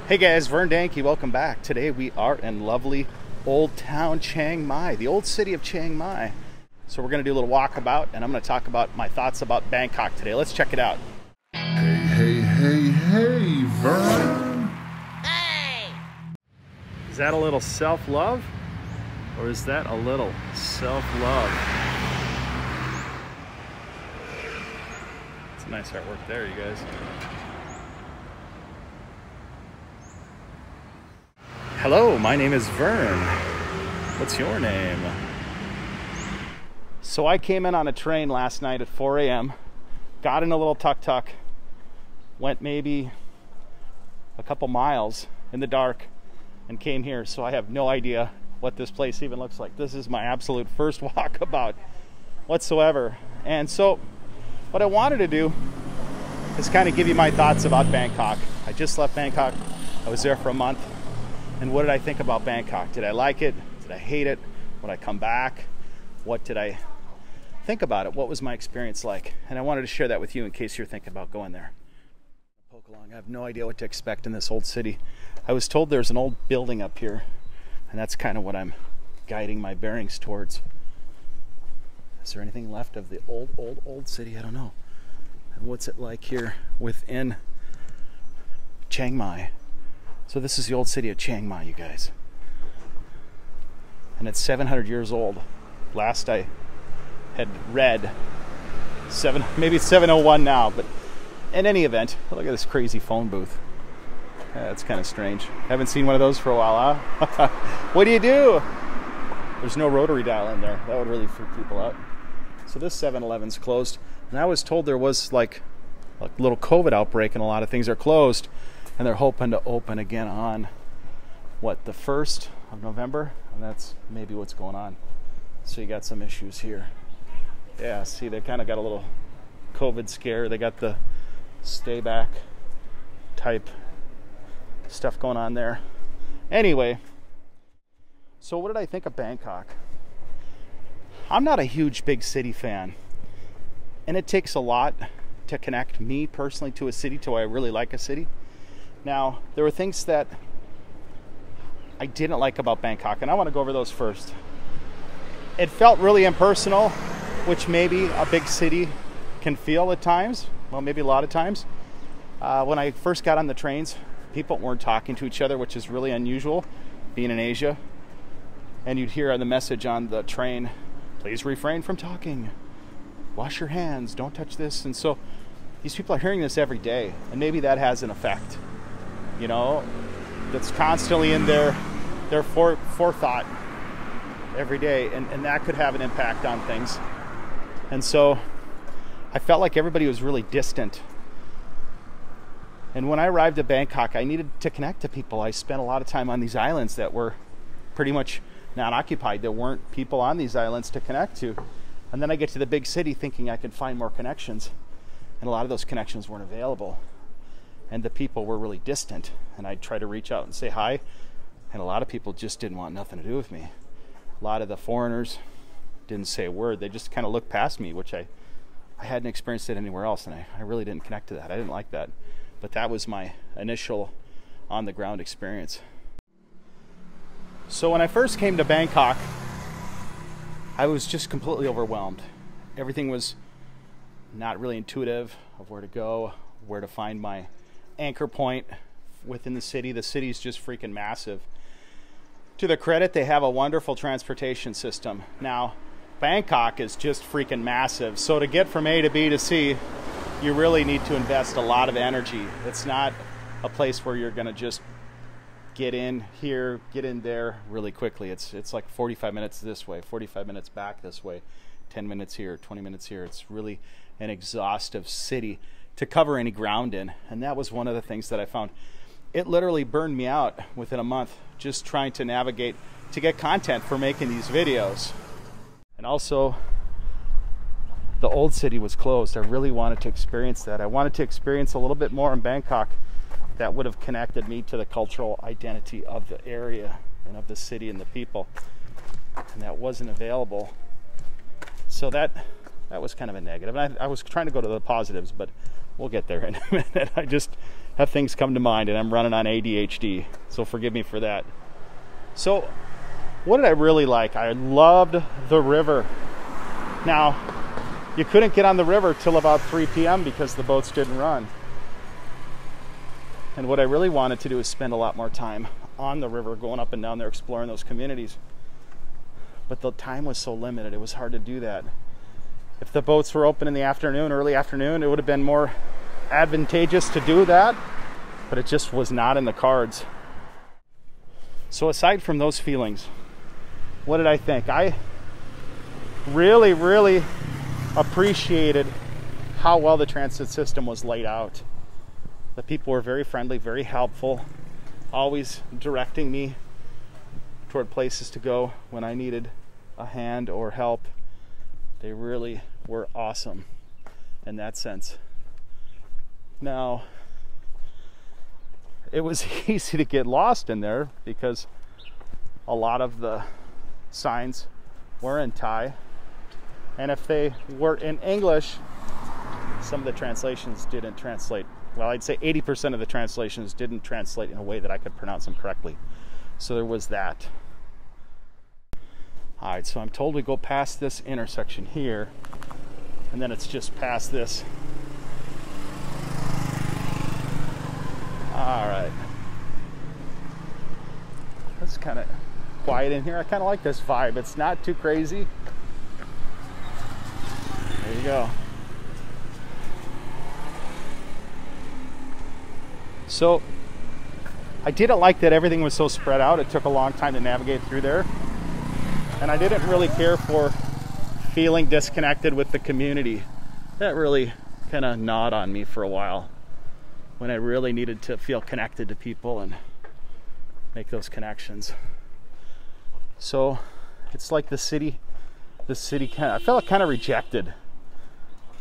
Hey guys, Vern, welcome back. Today we are in lovely old town Chiang Mai, the old city of Chiang Mai. So we're going to do a little walkabout and I'm going to talk about my thoughts about Bangkok today. Let's check it out. Hey, Vern. Hey! Is that a little self-love? Or is that a little self-love? It's a nice artwork there, you guys. Hello, my name is Vern. What's your name? So I came in on a train last night at 4 a.m., got in a little tuk-tuk, went maybe a couple miles in the dark, and came here. So I have no idea what this place even looks like. This is my absolute first walkabout whatsoever. And so what I wanted to do is kind of give you my thoughts about Bangkok. I just left Bangkok. I was there for a month. And what did I think about Bangkok? Did I like it? Did I hate it? Would I come back? What did I think about it? What was my experience like? And I wanted to share that with you in case you're thinking about going there. Poke along. I have no idea what to expect in this old city. I was told there's an old building up here, and that's kind of what I'm guiding my bearings towards. Is there anything left of the old city? I don't know. And what's it like here within Chiang Mai? So this is the old city of Chiang Mai, you guys. And it's 700 years old. Last I had read, maybe it's 701 now, but in any event, look at this crazy phone booth. That's kind of strange. Haven't seen one of those for a while, huh? What do you do? There's no rotary dial in there. That would really freak people out. So this 7-Eleven's closed. And I was told there was like a little COVID outbreak and a lot of things are closed. And they're hoping to open again on, what, the 1st of November? And that's maybe what's going on. So you got some issues here. Yeah, see, they kind of got a little COVID scare. They got the stay back type stuff going on there. Anyway, so what did I think of Bangkok? I'm not a huge big city fan. And it takes a lot to connect me personally to a city, to why I really like a city. Now, there were things that I didn't like about Bangkok, and I want to go over those first. It felt really impersonal, which maybe a big city can feel at times. Well, maybe a lot of times. When I first got on the trains, people weren't talking to each other, which is really unusual, being in Asia. And you'd hear the message on the train, please refrain from talking. Wash your hands, don't touch this. And so these people are hearing this every day, and maybe that has an effect. You know, that's constantly in their forethought every day, and that could have an impact on things. And so I felt like everybody was really distant. And when I arrived at Bangkok, I needed to connect to people. I spent a lot of time on these islands that were pretty much not occupied. There weren't people on these islands to connect to. And then I get to the big city thinking I could find more connections, and a lot of those connections weren't available. And the people were really distant, and I'd try to reach out and say hi, and a lot of people just didn't want nothing to do with me. A lot of the foreigners didn't say a word. They just kind of looked past me, which I hadn't experienced it anywhere else, and I really didn't connect to that. I didn't like that. But that was my initial on-the-ground experience. So when I first came to Bangkok, I was just completely overwhelmed. Everything was not really intuitive of where to go, where to find my anchor point within the city. The city's just freaking massive. To their credit, they have a wonderful transportation system. Now, Bangkok is just freaking massive. So to get from A to B to C, you really need to invest a lot of energy. It's not a place where you're gonna just get in here, get in there really quickly. It's like 45 minutes this way, 45 minutes back this way, 10 minutes here, 20 minutes here. It's really an exhaustive city to cover any ground in. And that was one of the things that I found. It literally burned me out within a month just trying to navigate to get content for making these videos. And also, the old city was closed. I really wanted to experience that. I wanted to experience a little bit more in Bangkok that would have connected me to the cultural identity of the area and of the city and the people. And that wasn't available. So that was kind of a negative. And I was trying to go to the positives, but we'll get there in a minute. I just have things come to mind, and I'm running on ADHD, so forgive me for that. So what did I really like? I loved the river. Now, you couldn't get on the river till about 3 p.m. because the boats didn't run. And what I really wanted to do is spend a lot more time on the river, going up and down there, exploring those communities. But the time was so limited, it was hard to do that. If the boats were open in the afternoon, early afternoon, it would have been more advantageous to do that, but it just was not in the cards. So aside from those feelings, what did I think? I really appreciated how well the transit system was laid out. The people were very friendly, very helpful, always directing me toward places to go when I needed a hand or help. They really were awesome in that sense. Now, it was easy to get lost in there because a lot of the signs were in Thai. And if they were in English, some of the translations didn't translate. Well, I'd say 80% of the translations didn't translate in a way that I could pronounce them correctly. So there was that. All right, so I'm told we go past this intersection here, and then it's just past this. All right. It's kind of quiet in here. I kind of like this vibe. It's not too crazy. There you go. So I didn't like that everything was so spread out. It took a long time to navigate through there. And I didn't really care for feeling disconnected with the community. That really kind of gnawed on me for a while, when I really needed to feel connected to people and make those connections. So it's like the city kind of, I felt kind of rejected,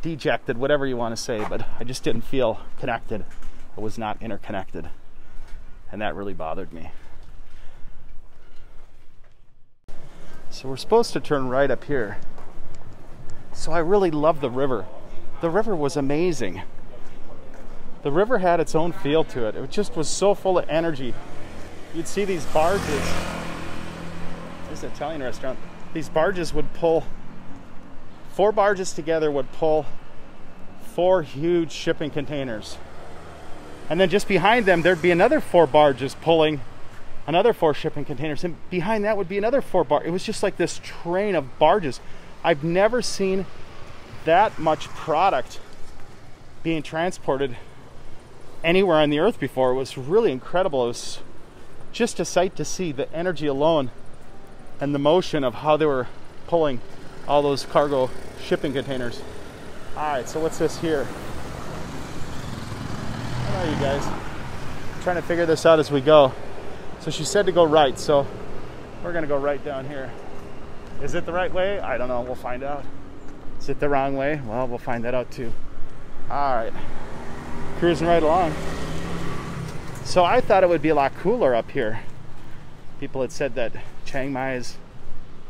dejected, whatever you want to say, but I just didn't feel connected. I was not interconnected, and that really bothered me. So we're supposed to turn right up here. So I really love the river. The river was amazing. The river had its own feel to it. It just was so full of energy. You'd see these barges. This is an Italian restaurant. These barges would pull, 4 barges together would pull 4 huge shipping containers. And then just behind them, there'd be another 4 barges pulling another 4 shipping containers. And behind that would be another 4 barges. It was just like this train of barges. I've never seen that much product being transported anywhere on the earth before. It was really incredible. It was just a sight to see, the energy alone and the motion of how they were pulling all those cargo shipping containers. All right, so what's this here? I don't know, you guys. I'm trying to figure this out as we go. So she said to go right, so we're gonna go right down here. Is it the right way? I don't know, we'll find out. Is it the wrong way? Well, we'll find that out too. All right, cruising right along. So I thought it would be a lot cooler up here. People had said that Chang Mai is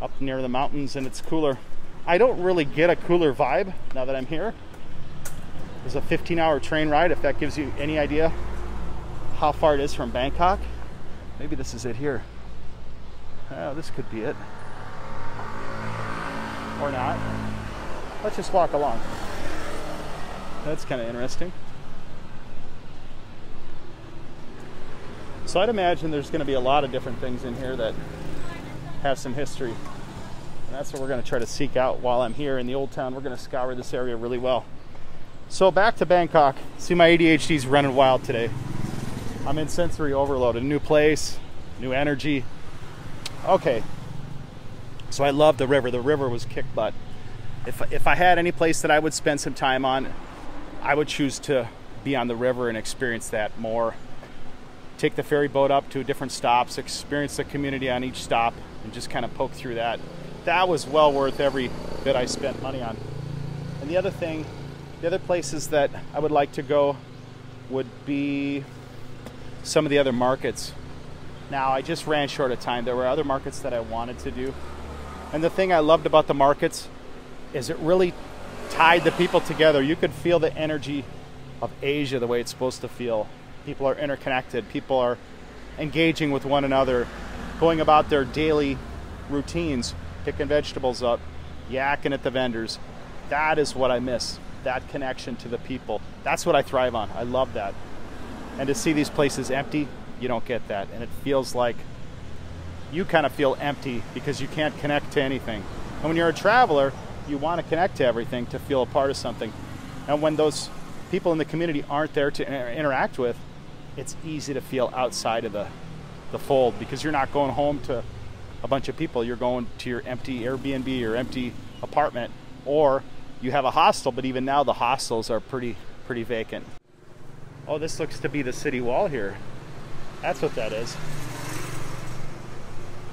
up near the mountains and it's cooler. I don't really get a cooler vibe now that I'm here. There's a 15-hour train ride, if that gives you any idea how far it is from Bangkok. Maybe this is it here. Oh, this could be it. Or not. Let's just walk along. That's kind of interesting. So I'd imagine there's going to be a lot of different things in here that have some history. And that's what we're going to try to seek out while I'm here in the old town. We're going to scour this area really well. So back to Bangkok. See, my ADHD's running wild today. I'm in sensory overload. A new place, new energy. Okay. So I love the river. The river was kick butt. If I had any place that I would spend some time on, I would choose to be on the river and experience that more. Take the ferry boat up to different stops, experience the community on each stop, and just kind of poke through that. That was well worth every bit I spent money on. And the other thing, the other places that I would like to go would be some of the other markets. Now, I just ran short of time. There were other markets that I wanted to do. And the thing I loved about the markets is it really tied the people together. You could feel the energy of Asia the way it's supposed to feel. People are interconnected. People are engaging with one another, going about their daily routines, picking vegetables up, yakking at the vendors. That is what I miss, that connection to the people. That's what I thrive on. I love that. And to see these places empty, you don't get that. And it feels like you kind of feel empty because you can't connect to anything. And when you're a traveler, you want to connect to everything to feel a part of something. And when those people in the community aren't there to interact with, it's easy to feel outside of the fold because you're not going home to a bunch of people. You're going to your empty Airbnb or empty apartment, or you have a hostel, but even now the hostels are pretty vacant. Oh, this looks to be the city wall here. That's what that is.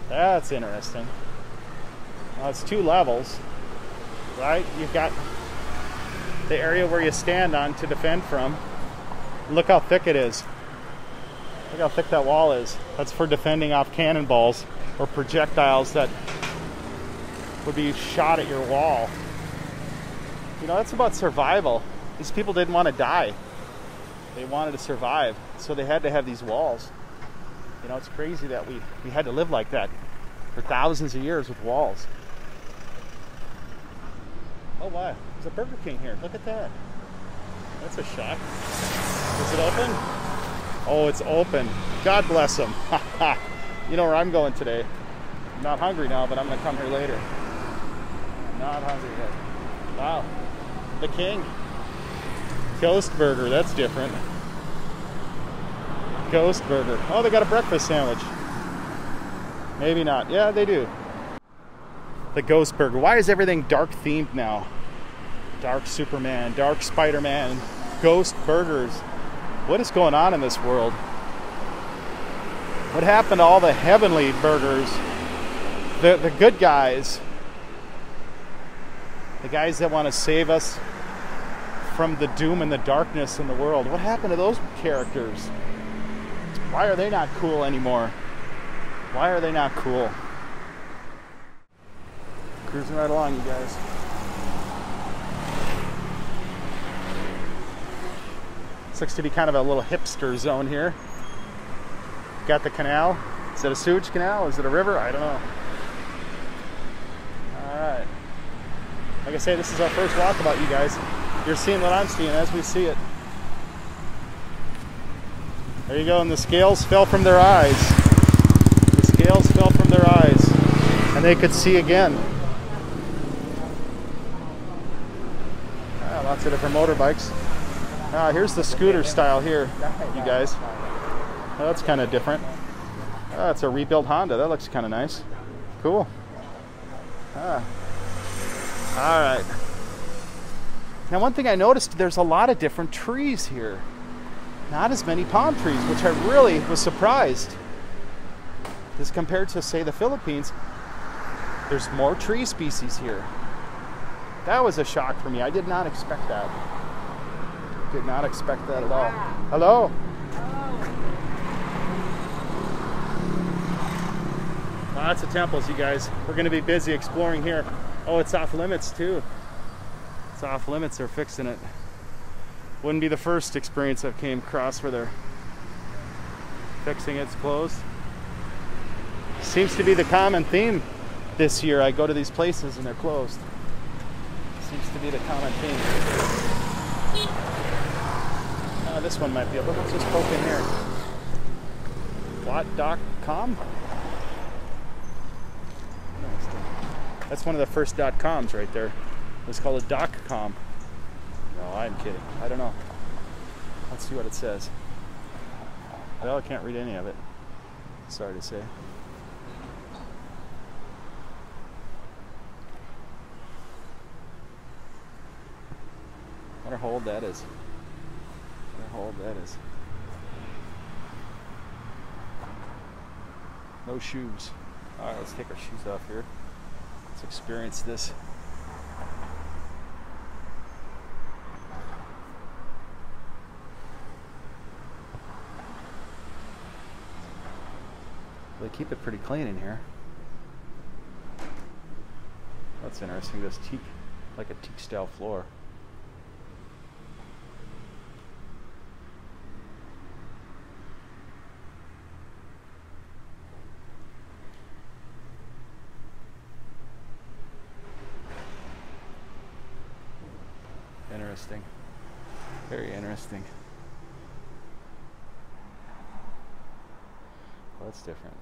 That's interesting. Well, it's 2 levels, right? You've got the area where you stand on to defend from. Look how thick it is. Look how thick that wall is. That's for defending off cannonballs or projectiles that would be shot at your wall. You know, that's about survival. These people didn't want to die. They wanted to survive, so they had to have these walls. You know, it's crazy that we had to live like that for thousands of years with walls. Oh wow, there's a Burger King here. Look at that. That's a shock. Is it open? Oh, it's open. God bless them. You know where I'm going today. I'm not hungry now, but I'm going to come here later. Not hungry yet. Wow. The King. Ghost Burger. That's different. Ghost Burger. Oh, they got a breakfast sandwich. Maybe not. Yeah, they do. The Ghost Burger. Why is everything dark themed now? Dark Superman, dark Spider-Man, Ghost Burgers. What is going on in this world? What happened to all the heavenly burgers? The good guys. The guys that want to save us from the doom and the darkness in the world. What happened to those characters? Why are they not cool anymore? Why are they not cool? Cruising right along, you guys. This looks to be kind of a little hipster zone here. Got the canal. Is it a sewage canal? Is it a river? I don't know. Alright. Like I say, this is our first walkabout, you guys. You're seeing what I'm seeing as we see it. There you go, and the scales fell from their eyes. The scales fell from their eyes, and they could see again. Lots of different motorbikes. Here's the scooter style here, you guys. Oh, that's kind of different. It's a rebuilt Honda. That looks kind of nice. Cool. Alright. Now one thing I noticed, there's a lot of different trees here. Not as many palm trees, which I really was surprised. As compared to, say, the Philippines, there's more tree species here. That was a shock for me. I did not expect that. Did not expect that at all. Hello. Lots of temples, you guys. We're going to be busy exploring here. Oh, it's off limits too. It's off limits. They're fixing it. Wouldn't be the first experience I've came across where they're fixing it's closed. Seems to be the common theme this year. I go to these places and they're closed. Seems to be the common theme. This one might be able. Let's just poke in here. What.com? That's one of the first .coms right there. It's called a .com. No, I'm kidding. I don't know. Let's see what it says. Well, I can't read any of it. Sorry to say. I wonder how old that is. I wonder how old that is. No shoes. Alright, let's take our shoes off here. Let's experience this. They keep it pretty clean in here. That's interesting, this teak, like a teak style floor. interesting. Very interesting. Well, that's different.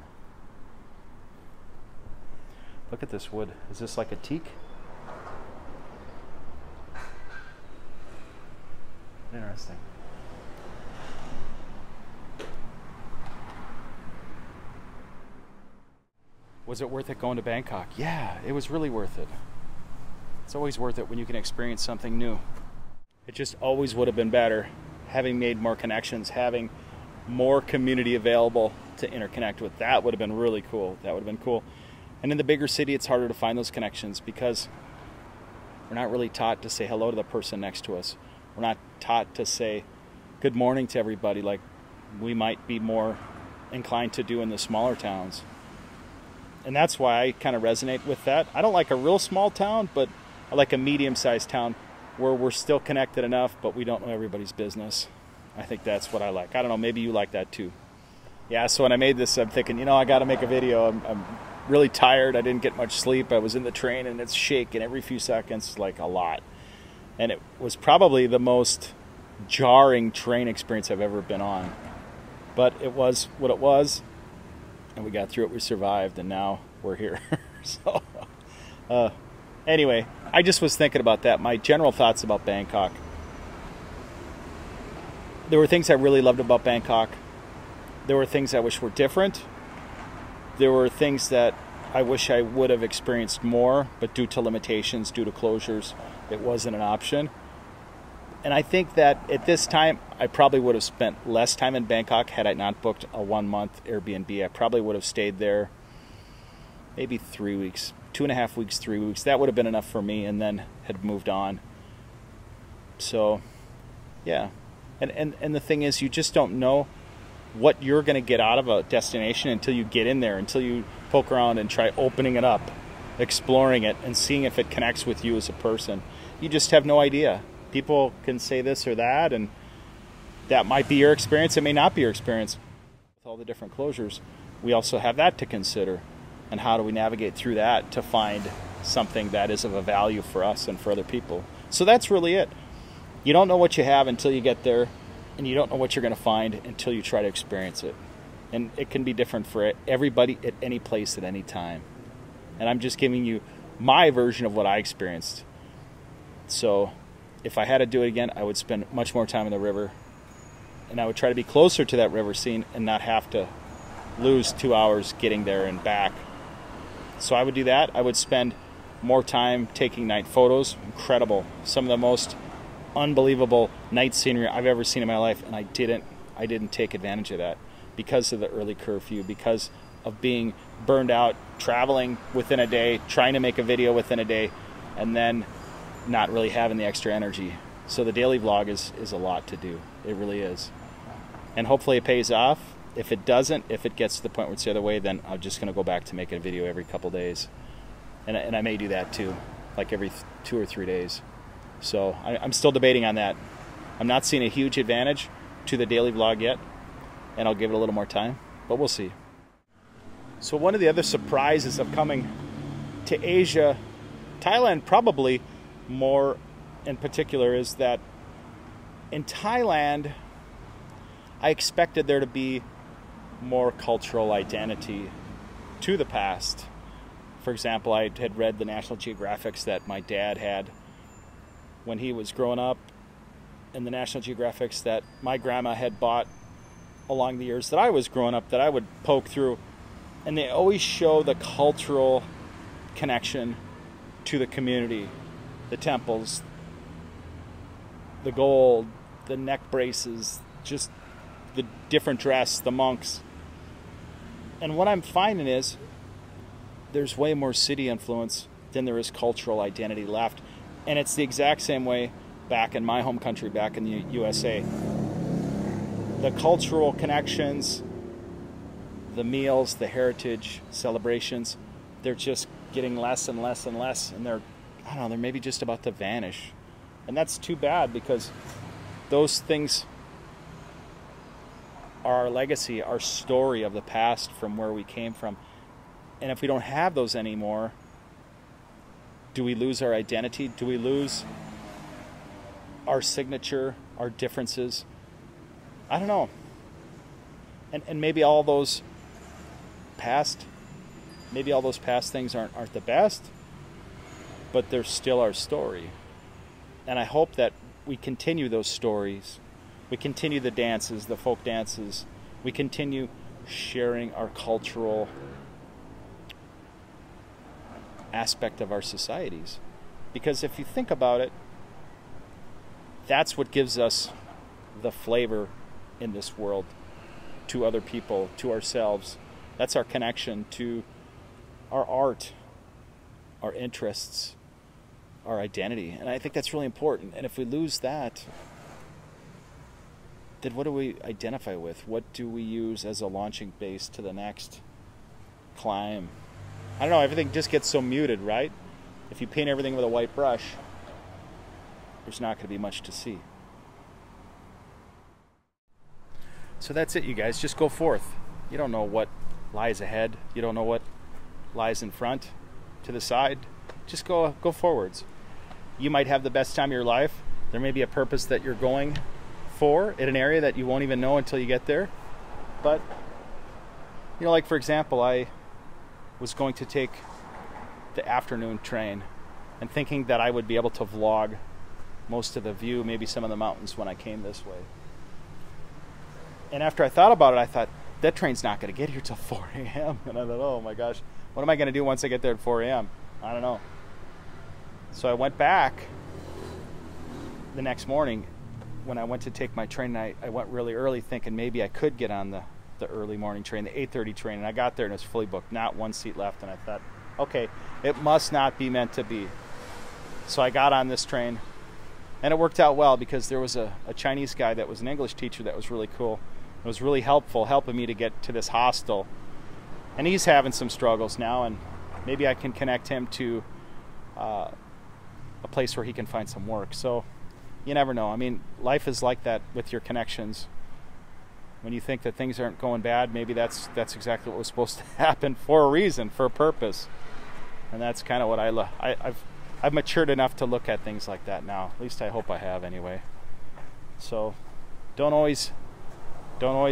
Look at this wood. Is this like a teak? Interesting. Was it worth it going to Bangkok? Yeah, it was really worth it. It's always worth it when you can experience something new. It just always would have been better having made more connections, having more community available to interconnect with. That would have been really cool. That would have been cool. And in the bigger city, it's harder to find those connections because we're not really taught to say hello to the person next to us. We're not taught to say good morning to everybody like we might be more inclined to do in the smaller towns. And that's why I kind of resonate with that. I don't like a real small town, but I like a medium-sized town where we're still connected enough, but we don't know everybody's business. I think that's what I like. I don't know, maybe you like that too. Yeah, so when I made this, I'm thinking, I got to make a video. I'm really tired. I didn't get much sleep. I was in the train, and it's shaking every few seconds, like a lot. And it was probably the most jarring train experience I've ever been on. But it was what it was. And we got through it, we survived, and now we're here. So, anyway, I just was thinking about that. My general thoughts about Bangkok. There were things I really loved about Bangkok. There were things I wish were different. There were things that I wish I would have experienced more, but due to limitations, due to closures, it wasn't an option. And I think that at this time, I probably would have spent less time in Bangkok had I not booked a 1-month Airbnb. I probably would have stayed there maybe 3 weeks, 2.5 weeks, 3 weeks. That would have been enough for me, and then had moved on. So, yeah. And the thing is, you just don't know what you're going to get out of a destination until you get in there, until you poke around and try opening it up, exploring it, and seeing if it connects with you as a person. You just have no idea. People can say this or that, and that might be your experience. It may not be your experience. With all the different closures, we also have that to consider. And how do we navigate through that to find something that is of a value for us and for other people? So that's really it. You don't know what you have until you get there, and you don't know what you're going to find until you try to experience it. And it can be different for everybody at any place at any time. And I'm just giving you my version of what I experienced. So if I had to do it again, I would spend much more time in the river, and I would try to be closer to that river scene and not have to lose 2 hours getting there and back. So I would do that. I would spend more time taking night photos. Incredible. Some of the most unbelievable night scenery I've ever seen in my life, and I didn't take advantage of that because of the early curfew, because of being burned out, traveling within a day, trying to make a video within a day, and then not really having the extra energy. So the daily vlog is a lot to do. It really is. And hopefully it pays off. If it doesn't, if it gets to the point where it's the other way, then I'm just going to go back to making a video every couple days. And I may do that too, like every 2 or 3 days. So I'm still debating on that. I'm not seeing a huge advantage to the daily vlog yet, and I'll give it a little more time, but we'll see. So one of the other surprises of coming to Asia, Thailand probably more in particular, is that in Thailand, I expected there to be more cultural identity to the past. For example, I had read the National Geographics that my dad had when he was growing up, and the National Geographics that my grandma had bought along the years that I was growing up, that I would poke through, and they always show the cultural connection to the community, the temples, the gold, the neck braces, just the different dress, the monks. And what I'm finding is there's way more city influence than there is cultural identity left. And it's the exact same way back in my home country, back in the USA. The cultural connections, the meals, the heritage celebrations, they're just getting less and less and less. And they're maybe just about to vanish. And that's too bad, because those things are our legacy, our story of the past from where we came from. And if we don't have those anymore, do we lose our identity? Do we lose our signature, our differences. I don't know. And maybe all those past things aren't the best, but they're still our story. And I hope that we continue those stories. We continue the dances, the folk dances. We continue sharing our cultural aspect of our societies. Because if you think about it, that's what gives us the flavor in this world to other people, to ourselves. That's our connection to our art, our interests, our identity. And I think that's really important. And if we lose that, then what do we identify with? What do we use as a launching base to the next climb? I don't know, everything just gets so muted, right? If you paint everything with a white brush, there's not going to be much to see. So that's it, you guys. Just go forth. You don't know what lies ahead. You don't know what lies in front, to the side. Just go forwards. You might have the best time of your life. There may be a purpose that you're going for in an area that you won't even know until you get there. But, you know, like for example, I was going to take the afternoon train and thinking that I would be able to vlog most of the view, maybe some of the mountains when I came this way. And after I thought about it, I thought, that train's not going to get here till 4 a.m. And I thought, oh my gosh, what am I going to do once I get there at 4 a.m.? I don't know. So I went back the next morning. When I went to take my train, I went really early thinking maybe I could get on the early morning train, the 8:30 train. And I got there and it was fully booked, not one seat left. And I thought, okay, it must not be meant to be. So I got on this train. And it worked out well because there was a Chinese guy that was an English teacher that was really cool. It was really helpful, helping me to get to this hostel. And he's having some struggles now, and maybe I can connect him to a place where he can find some work. So you never know. I mean, life is like that with your connections. When you think that things aren't going bad, maybe that's exactly what was supposed to happen for a reason, for a purpose. And that's kind of what I've matured enough to look at things like that now. At least I hope I have anyway. So don't always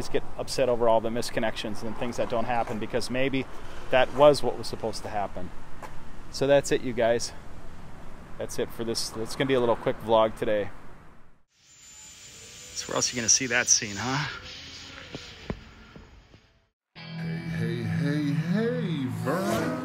get upset over all the misconnections and things that don't happen, because maybe that was what was supposed to happen. So that's it, you guys. That's it for this. It's going to be a little quick vlog today. So where else are you going to see that scene, huh? Hey, Vern.